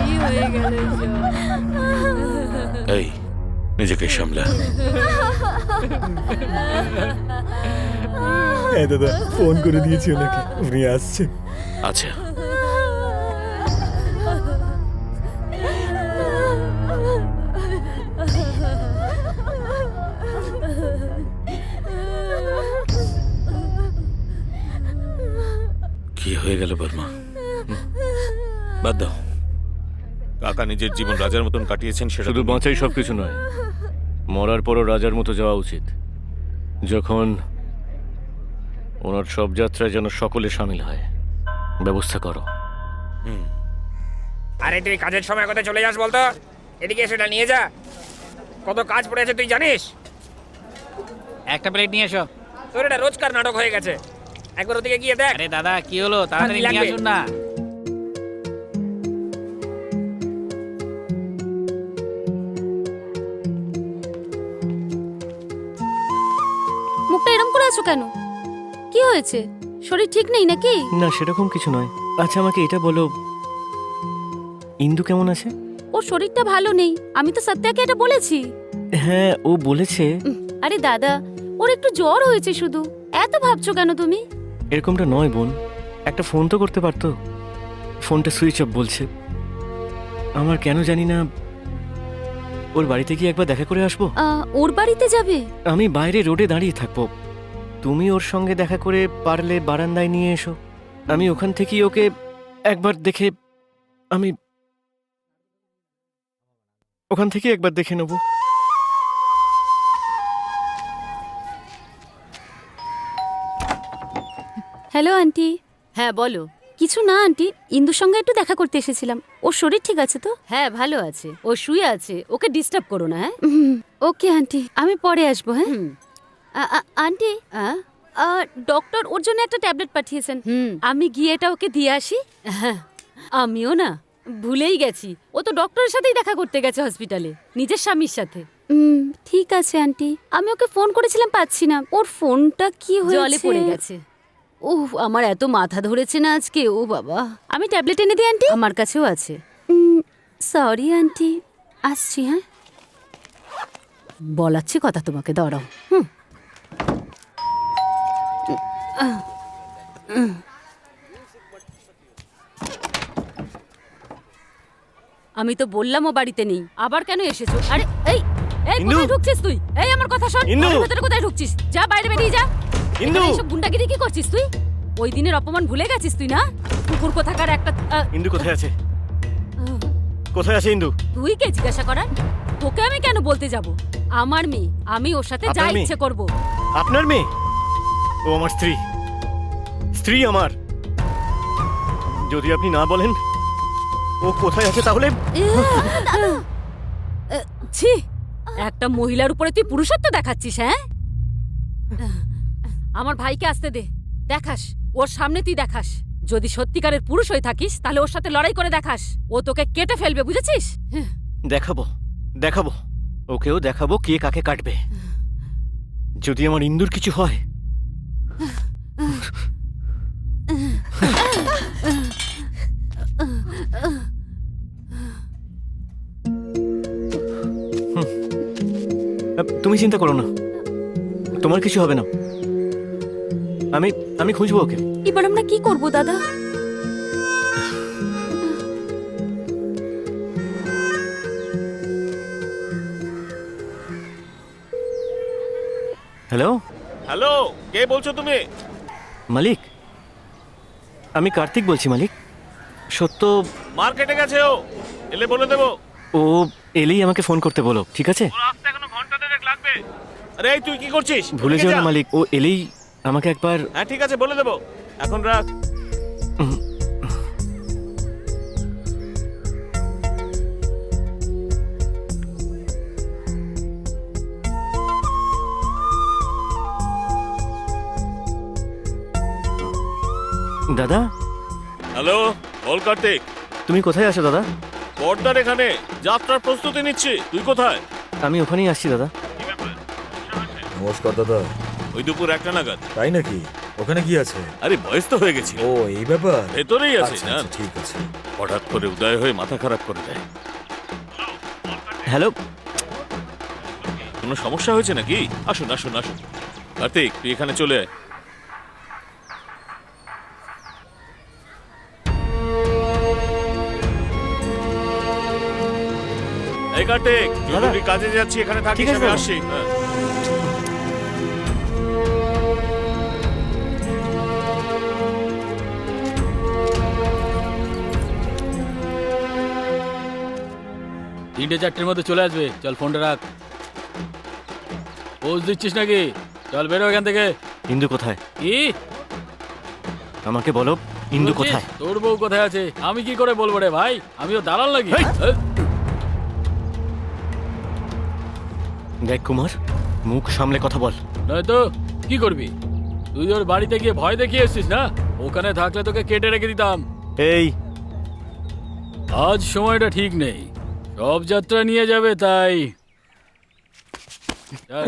কি হয়ে গেল এসব? এই নিজেকে সামলা। হ্যাঁ দাদা, ফোন করে দিয়েছি ওনাকে, উনি আসছে। আচ্ছা কি হয়ে গেল বর্মা? বাদ দাও। কাকা নিজের জীবন রাজার মতন কাটিয়েছেন, সেটা শুধু বাঁচাই সবকিছু নয়, মরার পরও রাজার মতো যাওয়া উচিত। যখন ওনার সব যাত্রায় যেন সকলে সামিল হয়, ব্যবস্থা করো। আরে তুই কাজের সময় কোথায় চলে যাস বলতো? এদিকে সেটা নিয়ে যা, কত কাজ পড়ে আছে তুই জানিস? একটা প্লেট নিয়ে এসো। তোর এটা রোজকার নাটক হয়ে গেছে, একবার ওদিকে গিয়ে দেখ। আরে দাদা কি হলো, তাড়াতাড়ি লাগবে? নিয়ে আসুন না। মুখটা এরম করে আছো কেন? কি হয়েছে? শরীর ঠিক নেই নাকি? না, সেরকম কিছু নয়। আচ্ছা আমাকে এটা বলো, ইন্দু কেমন আছে? ওর শরীরটা ভালো নেই, আমি তো সত্যাকে এটা বলেছি। হ্যাঁ, ও বলেছে। আরে দাদা, ওর একটু জ্বর হয়েছে শুধু, এত ভাবছো কেন তুমি? এরকমটা নয় বোন, একটা ফোন তো করতে পারতো। ফোনটা সুইচ অফ বলছে। আমার কেন জানি না, ওর বাড়িতে গিয়ে একবার দেখা করে আসবো। ওর বাড়িতে যাবে? আমি বাইরে রোডে দাঁড়িয়ে থাকবো, তুমি ওর সঙ্গে দেখা করে পারলে বারান্দায় নিয়ে এসো। আমি ওখান থেকেই ওকে একবার দেখে, আমি ওখান থেকে একবার দেখে নেব। Hello aunty. হ্যাঁ বলো। কিছু না আন্টি, ইন্দুর সঙ্গে একটু দেখা করতে এসেছিলাম। ওর শরীর ঠিক আছে তো? হ্যাঁ ভালো আছে, ও শুয়ে আছে, ওকে ডিস্টার্ব করো না। হ্যাঁ ওকে আন্টি, আমি পরে আসবো। হ্যাঁ হুম। আন্টি, আহ, ডক্টর ওর জন্য একটা ট্যাবলেট পাঠিয়েছেন, হুম। আমি গিয়ে এটা ওকে দিয়ে আসি। হ্যাঁ, আমিও না ভুলেই গেছি, ও তো ডক্টরের সাথেই দেখা করতে গেছে হসপিটালে, নিজের স্বামীর সাথে। ঠিক আছে আন্টি, আমি ওকে ফোন করেছিলাম, পাচ্ছি না। ওর ফোনটা কি হয়েছে? জলে পড়ে গেছে। ওহ, আমার এত মাথা ধরেছে না আজকে, ও বাবা। আমি ট্যাবলেট এনে দিই আন্টি? আমার কাছেও আছে। সরি আন্টি, আসছি। হ্যাঁ, বলাচ্ছি কথা তোমাকে, দাঁড়াও। হুম। আমি তো বললাম ও বাড়িতে নেই, আবার কেন এসেছো? আরে এই এই ইন্দু! কোথায় ঢুকছিস তুই? এই আমার কথা শোন, ইন্দু! ঘরের ভেতরে কোথায় ঢুকছিস? যা বাইরে বেরিয়ে যা। ইন্দু! এখানে এইসব গুন্ডাগিরি কি করছিস তুই? ওই দিনের অপমান ভুলে গেছিস তুই না? কুকুর কোথাকার একটা ইন্দু কোথায় আছে? কোথায় আছে ইন্দু? তুই কে জিজ্ঞাসা করার? তোকে আমি কেন বলতে যাব? আমার মেয়ে, আমি ওর সাথে যা আপনার মেয়ে? ইচ্ছে করব। আপনার মেয়ে? ও আমার স্ত্রী, স্ত্রী আমার। যদি আপনি না বলেন ও কোথায় আছে তাহলে। ছি, একটা মহিলার উপরে তুই পুরুষত্ব দেখাচ্ছিস? হ্যাঁ, আমার ভাইকে আসতে দে, দেখাস ওর সামনে তুই দেখাস। যদি সত্যিকারের পুরুষ হয়ে থাকিস তাহলে ওর সাথে লড়াই করে দেখাস, ও তোকে কেটে ফেলবে, বুঝেছিস? দেখাবো, দেখাবো, ওকেও দেখাবো কে কাকে কাটবে। যদি আমার ইন্দুর কিছু হয়। তুমি চিন্তা করো না, তোমার কিছু হবে না। আমি আমি খুঁজবো ওকে। এবার আমরা কি করব দাদা? হ্যালো হ্যালো, কে বলছো তুমি? মালিক, আমি কার্তিক বলছি মালিক। সত্য মার্কেটে গেছে, ও এলে বলে দেবো। ও এলেই আমাকে ফোন করতে বলো, ঠিক আছে? আসতে এখনো ঘন্টা দেড়েক লাগবে। আরে এই তুই কি করছিস? ভুলে যেও না মালিক, ও এলেই আমাকে একবার। হ্যাঁ ঠিক আছে, বলে দেবো। এখন রাখ। দাদা, হ্যালো, বল কার্তিক। তুমি কোথায় আছো দাদা? পর্দার এখানে যাত্রার প্রস্তুতি নিচ্ছি। তুই কোথায়? আমি ওখানেই আসছি দাদা। নমস্কার দাদা। ওই দুপুর 1টা নাগাদ। তাই নাকি? ওখানে কি আছে? আরে বয়স তো হয়ে গেছে, ও এই ব্যাপার। ভেতরেই আছে আচ্ছা, না। আচ্ছা, ঠিক আছে। হঠাৎ করে উদয় হয়ে মাথা খারাপ করে দেয়। হ্যালো, কোনো সমস্যা হয়েছে নাকি? আসুন আসুন আসুন। কার্তিক, তুই এখানে চলে আয়। এই কার্তিক, জরুরি কাজে যাচ্ছি, এখানে থাকিস, ঠিক আছে আমি দাদা। আসছি। হ্যাঁ। তিনটে চারটের মধ্যে চলে আসবে। চল ফোনটা রাখ। পোজ দিচ্ছিস নাকি? চল বেরো এখান থেকে। ইন্দু কোথায়? কি আমাকে বলো, ইন্দু বলছিস? কোথায়? তোর বউ কোথায় আছে আমি কি করে বলবো রে ভাই? আমিও দালাল নাকি? হেই! এ? দেখ কুমার, মুখ সামলে কথা বল। নয়তো কি করবি? তুই ওর বাড়িতে গিয়ে ভয় দেখিয়ে এসছিস না? ওখানে থাকলে তোকে কেটে রেখে দিতাম। এই আজ সময়টা ঠিক নেই, সব যাত্রা নিয়ে যাবে তাই। চল।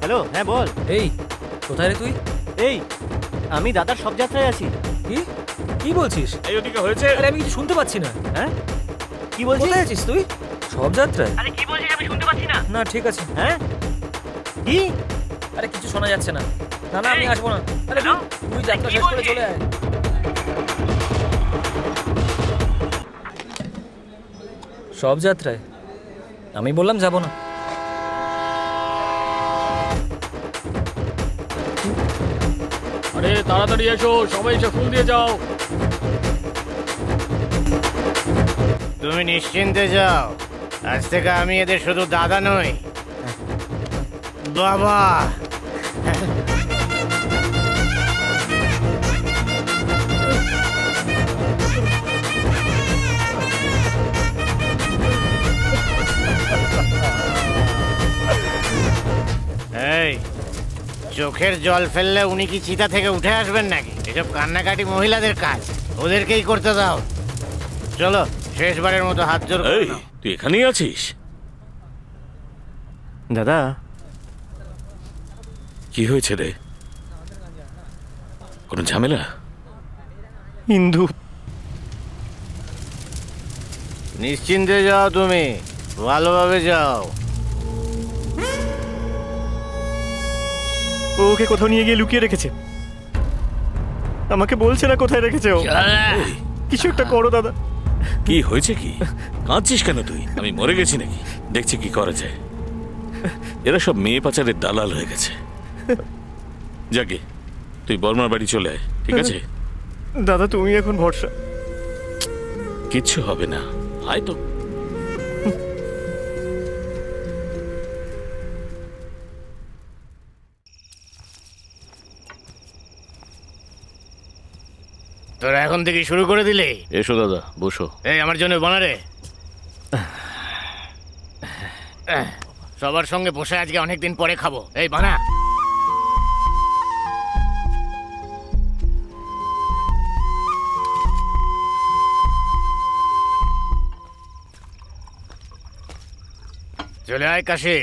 হ্যালো, হ্যাঁ বল। এই কোথায় রে তুই? এই আমি দাদার সব যাত্রায় আছি। কি কি বলছিস? এই ওদিকে হয়েছে। আরে আমি কিছু শুনতে পাচ্ছি না। হ্যাঁ কি বলছিস? কোথায় আছিস তুই? সব যাত্রায়? আরে কি বলছিস আমি শুনতে পাচ্ছি না। না ঠিক আছে। হ্যাঁ কি? আরে কিছু শোনা যাচ্ছে না। না না আমি এই, আসবো না। আরে হ্যালো? তুই যাত্রা কি শেষ করে বলছিস? চলে আয়। সব যাত্রায়? আমি বললাম যাব না। আরে তাড়াতাড়ি এসো, সবাই এসে ফুল দিয়ে যাও। তুমি নিশ্চিন্তে যাও, আজ থেকে আমি এদের শুধু দাদা নই, বাবা। এই চোখের জল ফেললে উনি কি চিতা থেকে উঠে আসবেন নাকি? এসব কান্নাকাটি মহিলাদের কাজ, ওদেরকেই করতে দাও। চলো শেষবারের মতো হাত জোর করে এই, নাও। তুই এখানেই আছিস? দাদা, কি হয়েছে রে? কোনো ঝামেলা? ইন্দু নিশ্চিন্তে যাও, তুমি ভালোভাবে যাও। ও ওকে কোথাও নিয়ে গিয়ে লুকিয়ে রেখেছে। আমাকে বলছে না কোথায় রেখেছে ও। এই, কিছু একটা করো দাদা। কি হয়েছে কি? কাঁদছিস কেন তুই? আমি মরে গেছি নাকি? দেখছি কি করা যায়। এরা সব মেয়ে পাচারের দালাল হয়ে গেছে। যাকে তুই বর্মার বাড়ি চলে আয়, ঠিক আছে? দাদা তুমি এখন ভরসা। কিচ্ছু হবে না, আয় তো। তোরা এখন থেকে শুরু করে দিলে? এসো দাদা, বসো। এই আমার জন্য বানারে। সবার সঙ্গে বসে আজকে অনেকদিন পরে খাবো। এই বানা। চলে আয় কাশি,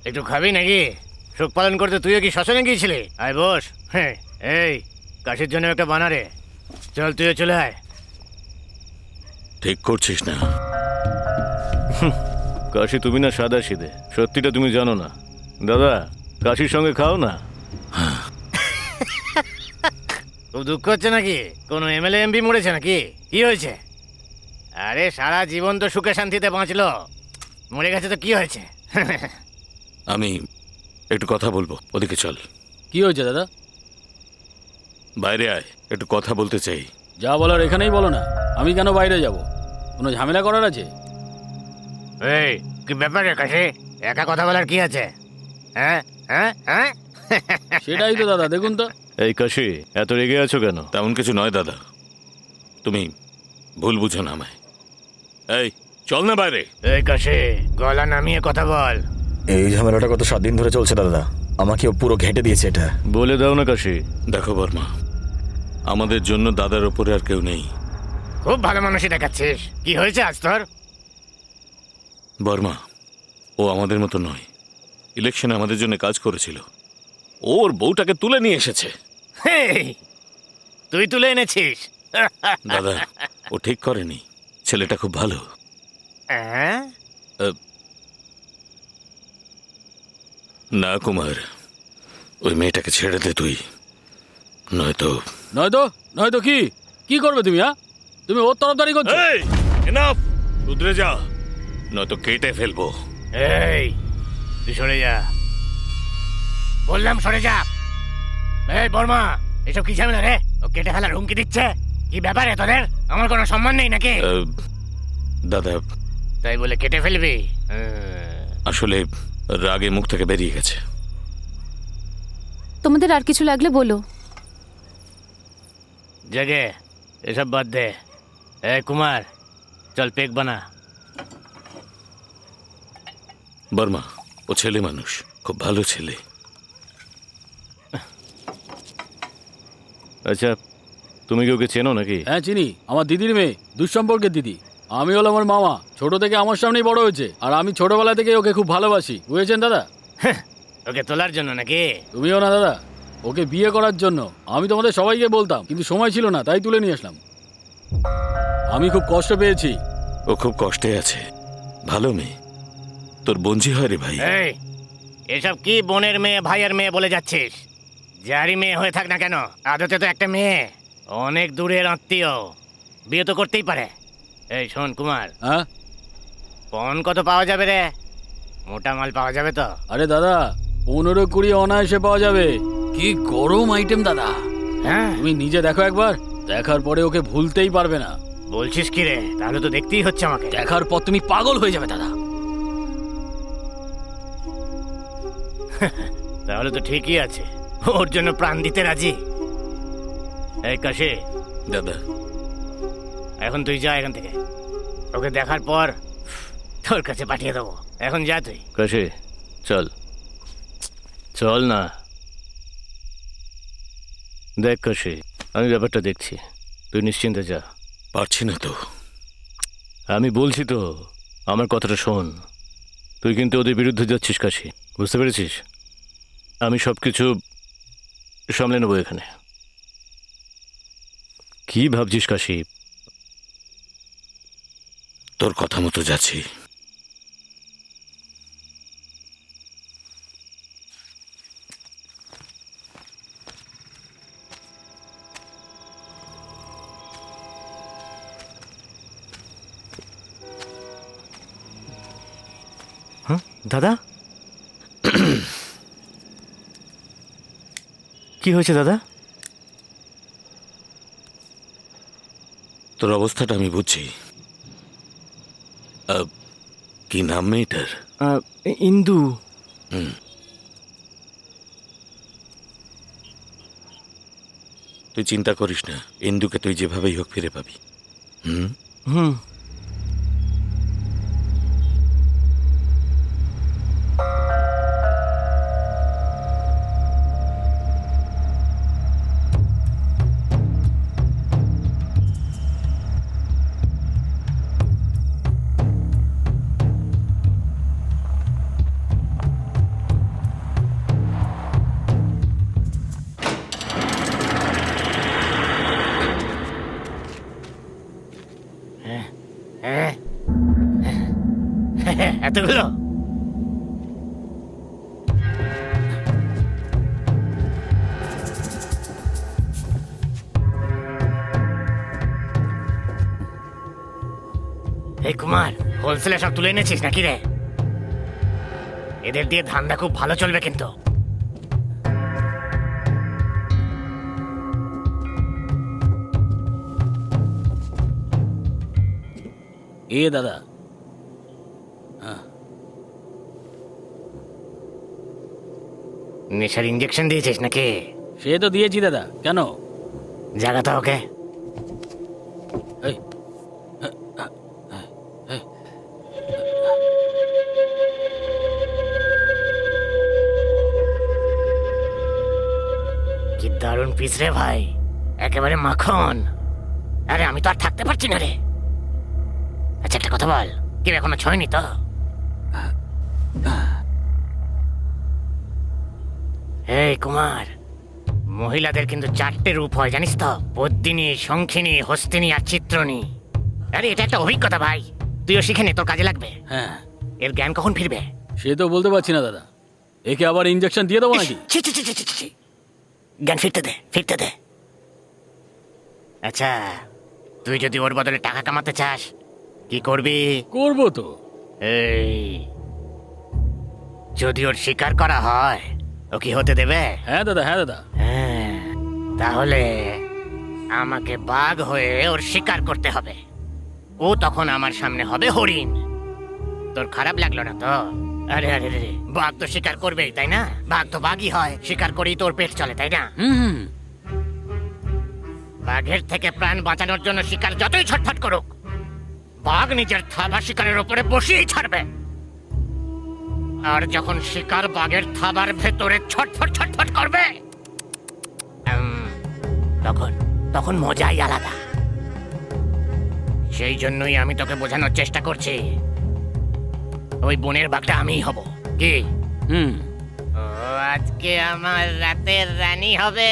একটু খাবি নাকি? শোক পালন করতে তুইও কি শ্মশানে গিয়েছিলি? আয় বস। হ্যাঁ, এই কাশির জন্য একটা বানারে। চল তুইও চলে আয়। ঠিক করছিস না? কাশি তুমি না সাদা সিধে, সত্যিটা তুমি জানো না। দাদা কাশির সঙ্গে খাও না। খুব দুঃখ হচ্ছে নাকি? কোনো এমএলএ এমপি মরেছে নাকি? কি হয়েছে? আরে সারা জীবন তো সুখে শান্তিতে বাঁচলো, মরে গেছে তো কি হয়েছে? আমি একটু কথা বলবো, ওদিকে চল। কি হয়েছে দাদা? বাইরে আয়, একটু কথা বলতে চাই। যা বলার এখানেই বলো না, আমি কেন বাইরে যাব? কোনো ঝামেলা করার আছে? এই কি ব্যাপার রে কাশি? একা কথা বলার কি আছে? হ্যাঁ হ্যাঁ হ্যাঁ। সেটাই তো দাদা, দেখুন তো এই কাশি, এত রেগে আছো কেন? তেমন কিছু নয় দাদা, তুমি ভুল বুঝো না আমায়। এই চল না বাইরে। এই কাশি, গলা নামিয়ে কথা বল। এই ঝামেলাটা কত 7 দিন ধরে চলছে দাদা, আমাকে ও পুরো ঘেঁটে দিয়েছে এটা। বলে দাও না কাশি। দেখো বর্মা, আমাদের জন্য দাদার ওপরে আর কেউ নেই। খুব ভালো মানুষই দেখাচ্ছিস। কি হয়েছে আজ তোর? বর্মা, ও আমাদের মতো নয়। ইলেকশনে আমাদের জন্য কাজ করেছিল, ওর বউটাকে তুলে নিয়ে এসেছে। তুই তুলে এনেছিস? দাদা, ও ঠিক করেনি, ছেলেটা খুব ভালো। না কুমার, ওই মেয়েটাকে ছেড়ে দে তুই, নয়তো নয়তো কি কি করবে তুমি? তুমি ওর তরফদারি করছো? এই এনাফ, শুধরে যা, নয়তো কেটে ফেলবো। এই তুই সরে যা, বললাম সরে যা। এই বর্মা, এসব কি ঝামেলা রে? ও কেটে ফেলার হুমকি দিচ্ছে। কি ব্যাপারে তোদের? আমার কোনো সম্মান নেই নাকি? দাদা, তাই বলে কেটে ফেলবি? আসলে রাগে মুখ থেকে বেরিয়ে গেছে। তোমাদের আর কিছু লাগলে বলো। জেগে এসব বাদ দে। এই কুমার, চল পেক বানা। বর্মা, ও ছেলে মানুষ, খুব ভালো ছেলে। আচ্ছা, তুমি কি ওকে চেনো নাকি? হ্যাঁ চিনি, আমার দিদির মেয়ে, দুঃসম্পর্কের দিদি। আমি হলাম আমার মামা, ছোট থেকে আমার সামনেই বড় হয়েছে, আর আমি ছোটবেলা থেকে ওকে খুব ভালোবাসি, বুঝেছেন দাদা? ওকে তোলার জন্য নাকি? তুমিও না দাদা, ওকে বিয়ে করার জন্য। আমি তোমাদের সবাইকে বলতাম, কিন্তু সময় ছিল না, তাই তুলে নিয়ে আসলাম। আমি খুব কষ্ট পেয়েছি। ও খুব কষ্টে আছে, ভালো মেয়ে, তোর বঞ্জি হয় রে ভাই। এই এসব কি বোনের মেয়ে ভাইয়ের মেয়ে বলে যাচ্ছিস? যারই মেয়ে হয়ে থাক না কেন, আদতে তো একটা মেয়ে, অনেক দূরের আত্মীয়, বিয়ে তো করতেই পারে। এই শোন কুমার, হ্যাঁ পণ কত পাওয়া যাবে রে? মোটা মাল পাওয়া যাবে তো? আরে দাদা, 15-20 অনায়াসে পাওয়া যাবে। কি গরম আইটেম দাদা, হ্যাঁ তুমি নিজে দেখো একবার, দেখার পরে ওকে ভুলতেই পারবে না। বলছিস কি রে? তাহলে তো দেখতেই হচ্ছে আমাকে। দেখার পর তুমি পাগল হয়ে যাবে দাদা। তাহলে তো ঠিকই আছে, ওর জন্য প্রাণ দিতে রাজি। এই কাশি, দাদা, এখন তুই যা এখান থেকে, ওকে দেখার পর তোর কাছে পাঠিয়ে দেবো। এখন যা তুই। কাশি চল, চল না। দেখ কাশি, আমি ব্যাপারটা দেখছি, তুই নিশ্চিন্তে যা। পারছি না তো। আমি বলছি তো, আমার কথাটা শোন। তুই কিন্তু ওদের বিরুদ্ধে যাচ্ছিস কাশি, বুঝতে পেরেছিস? আমি সব কিছু সামলে নেবো এখানে। কি ভাবছিস কাশি? তোর কথা মতো যাচ্ছি। হ্যাঁ দাদা, কি হয়েছে দাদা? তোর অবস্থাটা আমি বুঝছি। কি নাম মেয়েটার? ইন্দু। তুই চিন্তা করিস না, ইন্দুকে তুই যেভাবেই হোক ফিরে পাবি। হুম। এতগুলো? এই কুমার, হোলসেলে সব তুলে এনেছিস নাকি রে? এদের দিয়ে ধান্দা খুব ভালো চলবে কিন্তু। এ দাদা, নেশার ইঞ্জেকশন দিয়েছিস নাকি? সে তো দিয়েছি দাদা, কেন? জায়গা তো ওকে। এই, কি দারুণ পিস রে ভাই, একেবারে মাখন। আরে আমি তো আর থাকতে পারছি না রে। আচ্ছা একটা কথা বল, কি এখনো ছয়নি তো? এই কুমার, মহিলাদের কিন্তু 4টে রূপ হয় জানিস তো? পদ্মিনী, শঙ্খিনী, হস্তিনী আর চিত্রনী। আরে এটা একটা অভিজ্ঞতা ভাই, তুইও শিখে নে, তোর কাজে লাগবে। হ্যাঁ, এর জ্ঞান কখন ফিরবে? সে তো বলতে পারছি না দাদা। একে আবার ইঞ্জেকশন দিয়ে দেবো নাকি? ছি ছি ছি ছি ছি ছি। জ্ঞান ফিরতে দে, ফিরতে দে। আচ্ছা, তুই যদি ওর বদলে টাকা কামাতে চাস, কি করবি? করবো তো। এই, যদি ওর শিকার করা হয়, ও কি হতে দেবে? হ্যাঁ দাদা, হ্যাঁ দাদা। হ্যাঁ, তাহলে আমাকে বাঘ হয়ে ওর শিকার করতে হবে। ও তখন আমার সামনে হবে হরিণ। তোর খারাপ লাগলো না তো? আরে আরে আরে, বাঘ তো শিকার করবেই, তাই না? বাঘ তো বাঘই হয়, শিকার করেই তোর পেট চলে, তাই না? হুম, বাঘের থেকে প্রাণ বাঁচানোর জন্য শিকার যতই ছটফট করুক, বাঘ নিজের থাবা শিকারের উপরে বসিয়েই ছাড়বে। আর যখন শিকার বাঘের থাবার ভেতরে ছটফট ছটফট করবে, তখন তখন মজাই আলাদা। সেই জন্যই আমি তোকে বোঝানোর চেষ্টা করছি, ওই বনের বাঘটা আমিই হব। কি? হুম। ও আজকে আমার রাতের রানী হবে।